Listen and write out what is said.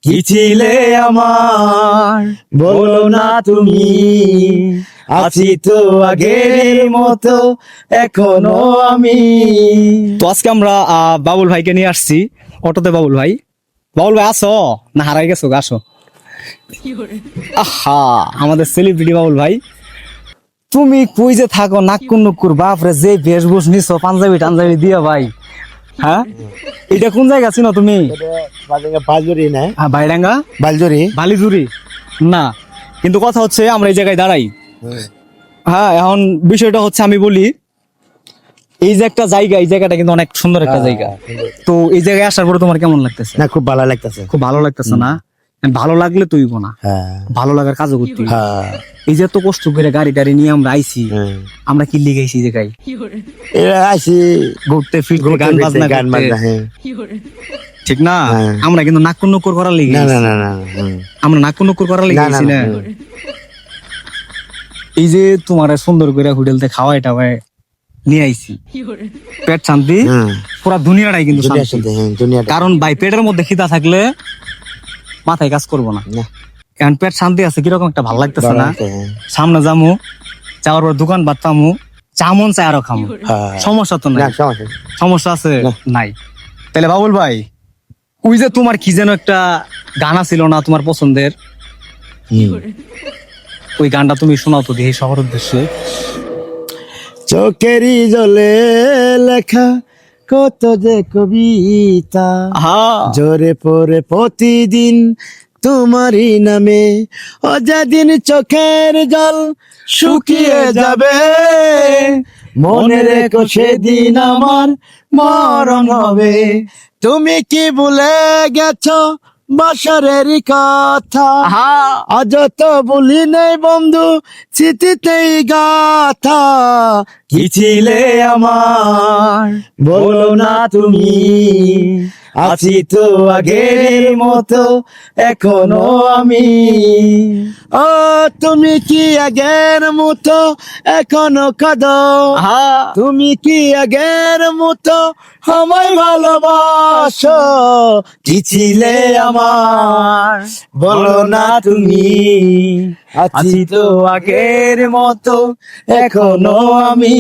কি ছিলে আমার, বলো না তুমি। আছি তো আগের মতো এখনো আমি। তো আজকে আমরা বাবুল ভাইকে নিয়ে আসছি অটোতে। বাবুল ভাই আসো না, হারাই গেছো? আসো। আহা, আমাদের সেলিব্রিটি বাবুল ভাই, তুমি কই যে থাকো নাক্কুর নুক্কুর, বাপরে যে বেশভূষ নিছো পাঞ্জাবি টাঞ্জাবি দিয়া ভাই। হ্যাঁ, এটা কোন জায়গা ছিল তুমি? বালজরি না, বাইডাঙ্গা, বালজরি। বালিজুরি না, কিন্তু কথা হচ্ছে আমরা এই জায়গায় দাঁড়াই। হ্যাঁ, এখন বিষয়টা হচ্ছে আমি বলি, এই যে একটা জায়গা, এই জায়গাটা কিন্তু অনেক সুন্দর একটা জায়গা। তো এই জায়গায় আসার পরে তোমার কেমন লাগতেছে? না, খুব ভালো লাগতেছে। খুব ভালো লাগতেছে না? ভালো লাগলে তুই না, হ্যাঁ ভালো লাগার কাজও করতে হইব। হ্যাঁ এই যে এত কষ্ট করে গাড়ি টাড়ি নিয়ে আমরা আইছি, আমরা কি লিগে আইছি যে গাই এরা আসি ঘুরতে ফিরতে গান বাজনা গান করতে, বাজনা। হ্যাঁ ঠিক না? হ্যাঁ। আমরা কিন্তু নাক্কুর নুক্কুর করার লিগে না না আইছি। না না আমরা নাক্কুর নুক্কুর করার লিগে না, না, আইছি না। না। এই যে তোমার সুন্দর করে হোটেলতে খাওয়াই টাওয়াই নিয়ে আইছি, পেট শান্তি, পুরা দুনিয়াটাই কিন্তু দুনিয়া শান্তি। শান্তি, হ্যাঁ, দুনিয়াটা। কারণ ভাই পেটের মধ্যে খিদা থাকলে মাথায় কাজ করবো না। না, কারণ পেট শান্তি আছে, কিরকম একটা ভালো লাগতেছে ভালো না? লাগছে, হ্যাঁ। সামনে যামু, যাওয়ার পর দোকান বাদ পামু, চামন চাই আরো খামু, হ্যাঁ। সমস্যা তো নাই। না, সমস্যা নেই। সমস্যা আছে না। নাই? তাহলে বাবুল ভাই, ওই যে তোমার কি যেন একটা গানা ছিল না তোমার পছন্দের, ওই গানটা তুমি শোনাও তো দেখি সবার উদ্দেশ্যে। চোখেরই জলে লেখা কত যে কবিতা, জোরে পড়ে প্রতিদিন তোমারই নামে। ও যেদিন চোখের জল শুকিয়ে যাবে, মনে রেখো সেদিন আমার মরণ হবে। তুমি কি ভুলে গেছো বাসরের কথা? আজ তো ভুলি নেই বন্ধু, স্মৃতিতেই গাথা। কি ছিলে আমার, বলো না তুমি। আছি তো আগের মতো এখনো আমি। ও তুমি কি আগের মতো এখনো কাঁদো? তুমি কি আগের মতো আমায় ভালোবাসো? কি ছিলে আমার, বলো না তুমি। আছি তো আগের মতো এখনো আমি।